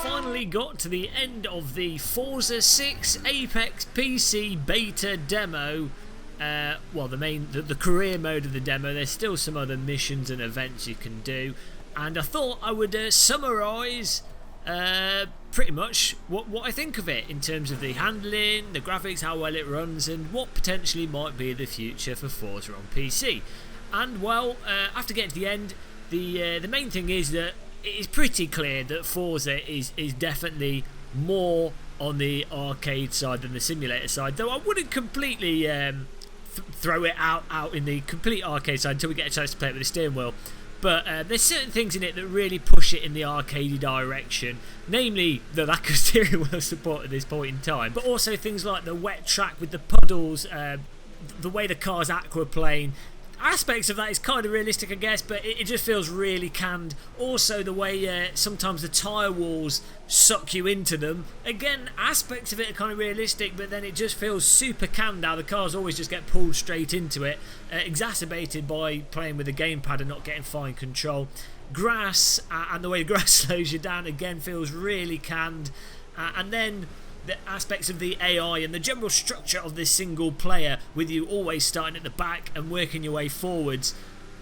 finally got to the end of the Forza 6 Apex PC beta demo. Well, the career mode of the demo. There's still some other missions and events you can do, and I thought I would summarise pretty much what I think of it in terms of the handling, the graphics, how well it runs, and what potentially might be the future for Forza on PC. And well, after getting to the end, the main thing is that it is pretty clear that Forza is definitely more on the arcade side than the simulator side, though I wouldn't completely throw it out in the complete arcade side until we get a chance to play it with the steering wheel. But there's certain things in it that really push it in the arcadey direction, namely the lack of steering wheel support at this point in time, but also things like the wet track with the puddles, the way the car's aquaplane. Aspects of that is kind of realistic, I guess, but it just feels really canned. Also, the way sometimes the tyre walls suck you into them. Again, aspects of it are kind of realistic, but then it just feels super canned now. The cars always just get pulled straight into it, exacerbated by playing with the gamepad and not getting fine control. Grass, and the way the grass slows you down, again, feels really canned. And then the aspects of the AI and the general structure of this single player, with you always starting at the back and working your way forwards,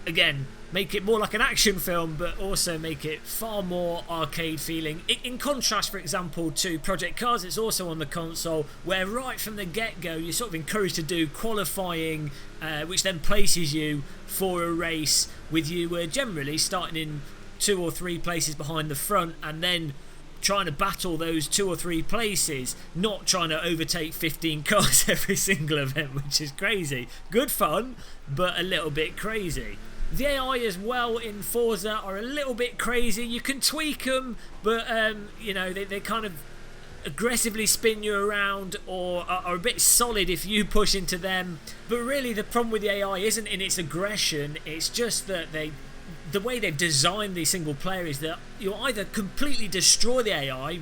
again, make it more like an action film, but also make it far more arcade feeling. In contrast, for example, to Project Cars, it's also on the console, where right from the get-go you're sort of encouraged to do qualifying, which then places you for a race, with you generally starting in 2 or 3 places behind the front, and then trying to battle those 2 or 3 places, not trying to overtake 15 cars every single event, which is crazy. Good fun, but a little bit crazy. The AI as well in Forza are a little bit crazy. You can tweak them, but you know, they kind of aggressively spin you around, or are a bit solid if you push into them. But really the problem with the AI isn't in its aggression, it's just that the way they've designed the single player is that you either completely destroy the AI,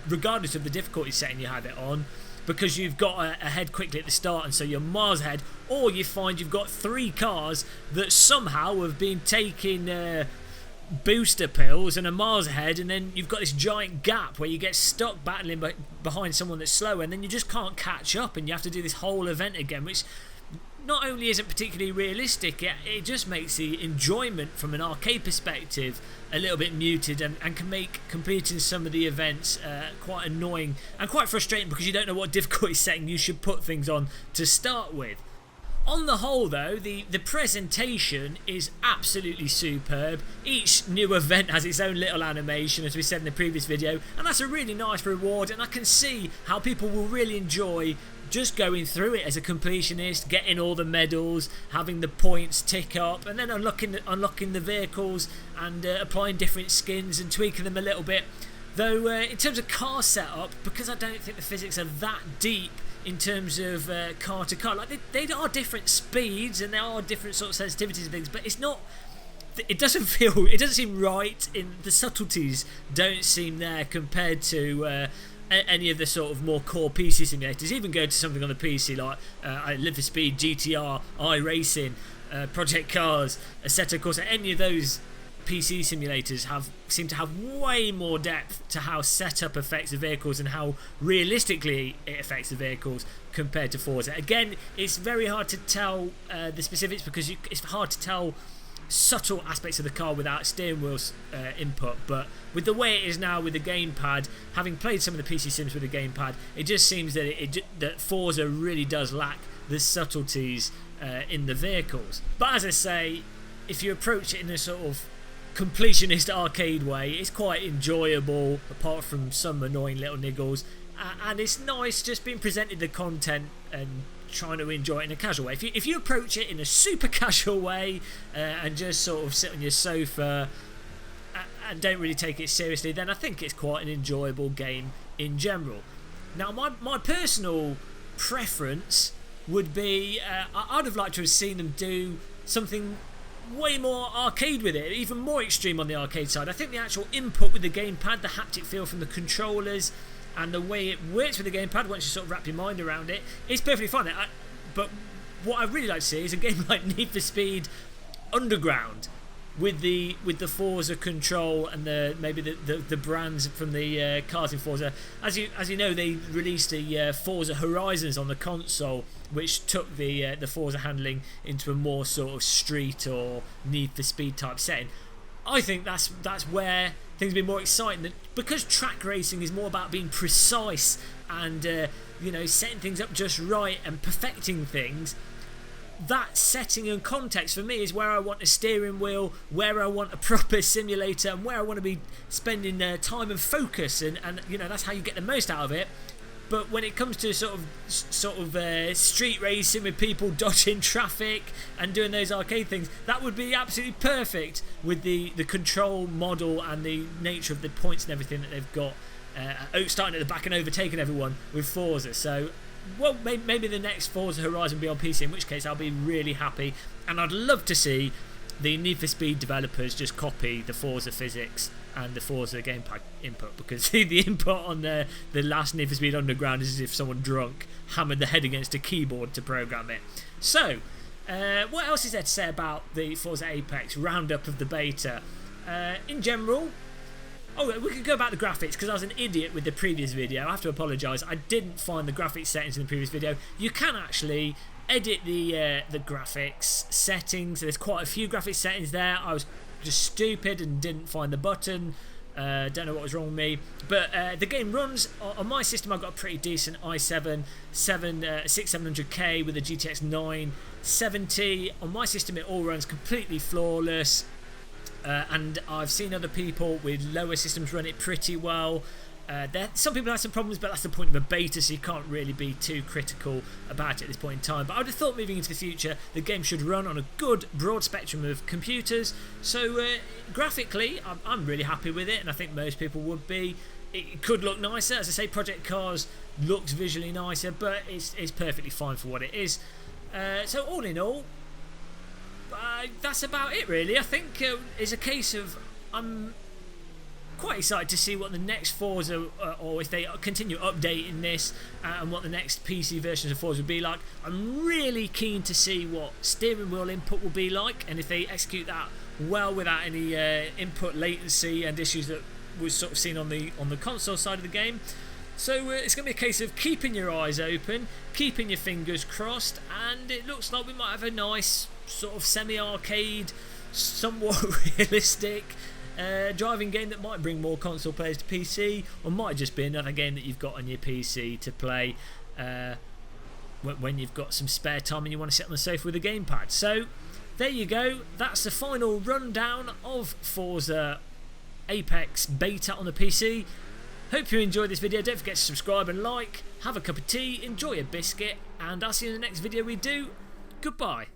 regardless of the difficulty setting you have it on, because you've got ahead quickly at the start and so you're miles ahead, or you find you've got 3 cars that somehow have been taking booster pills and are miles ahead, and then you've got this giant gap where you get stuck battling behind someone that's slower, and then you just can't catch up and you have to do this whole event again, which not only isn't particularly realistic, it just makes the enjoyment from an arcade perspective a little bit muted, and can make completing some of the events quite annoying and quite frustrating, because you don't know what difficulty setting you should put things on to start with. On the whole though, the presentation is absolutely superb. Each new event has its own little animation, as we said in the previous video, and that's a really nice reward, and I can see how people will really enjoy just going through it as a completionist, getting all the medals, having the points tick up, and then unlocking the vehicles and applying different skins and tweaking them a little bit. Though in terms of car setup, because I don't think the physics are that deep in terms of car to car, like they are different speeds and there are different sort of sensitivities and things, but it's not. It doesn't seem right. In the subtleties don't seem there compared to any of the sort of more core PC simulators. Even go to something on the PC like Live for Speed, GTR, iRacing, Project Cars, Assetto Corsa. Any of those PC simulators seem to have way more depth to how setup affects the vehicles and how realistically it affects the vehicles compared to Forza. Again, it's very hard to tell the specifics, because it's hard to tell subtle aspects of the car without steering wheel input, but with the way it is now with the gamepad, having played some of the PC sims with the gamepad, it just seems that that Forza really does lack the subtleties in the vehicles. But as I say, if you approach it in a sort of completionist arcade way, it's quite enjoyable, apart from some annoying little niggles, and it's nice just being presented the content and trying to enjoy it in a casual way. If you approach it in a super casual way and just sort of sit on your sofa and don't really take it seriously, then I think it's quite an enjoyable game in general. Now my personal preference would be I'd have liked to have seen them do something way more arcade with it, even more extreme on the arcade side. I think the actual input with the gamepad, the haptic feel from the controllers, and the way it works with the gamepad once you sort of wrap your mind around it, is perfectly fine. But what I'd really like to see is a game like Need for Speed Underground, with the Forza control and maybe the brands from the cars in Forza. As you know, they released the Forza Horizons on the console, which took the Forza handling into a more sort of street or Need for Speed type setting. I think that's where things have been more exciting, because track racing is more about being precise and setting things up just right and perfecting things. That setting and context for me is where I want a steering wheel, where I want a proper simulator, and where I want to be spending time and focus, and that's how you get the most out of it. But when it comes to sort of street racing with people dodging traffic and doing those arcade things, that would be absolutely perfect with the control model and the nature of the points and everything that they've got, starting at the back and overtaking everyone with Forza. So, well, maybe the next Forza Horizon will be on PC, in which case I'll be really happy. And I'd love to see the Need for Speed developers just copy the Forza physics and the Forza gamepad input, because the input on the last Need for Speed Underground is as if someone drunk hammered the head against a keyboard to program it. So, what else is there to say about the Forza Apex roundup of the beta? In general, we could go back to graphics, because I was an idiot with the previous video. I have to apologise. I didn't find the graphics settings in the previous video. You can actually edit the graphics settings. There's quite a few graphics settings there. I was just stupid and didn't find the button. Don't know what was wrong with me. But the game runs on my system. I've got a pretty decent i7 6700K with a GTX 970. On my system, it all runs completely flawless. And I've seen other people with lower systems run it pretty well. Some people have some problems, but that's the point of a beta, so you can't really be too critical about it at this point in time. But I would have thought moving into the future, the game should run on a good broad spectrum of computers. So graphically, I'm really happy with it, and I think most people would be. It could look nicer. As I say, Project Cars looks visually nicer, but it's perfectly fine for what it is. So all in all, that's about it really. I think it's a case of I'm quite excited to see what the next Forza, or if they continue updating this, and what the next PC versions of Forza will be like. I'm really keen to see what steering wheel input will be like, and if they execute that well without any input latency and issues that was sort of seen on the console side of the game. So it's going to be a case of keeping your eyes open, keeping your fingers crossed, and it looks like we might have a nice sort of semi-arcade, somewhat realistic driving game that might bring more console players to PC, or might just be another game that you've got on your PC to play when you've got some spare time and you want to sit on the sofa with a gamepad. So there you go, that's the final rundown of Forza Apex beta on the PC. Hope you enjoyed this video. Don't forget to subscribe and like, have a cup of tea, enjoy a biscuit, and I'll see you in the next video we do. Goodbye.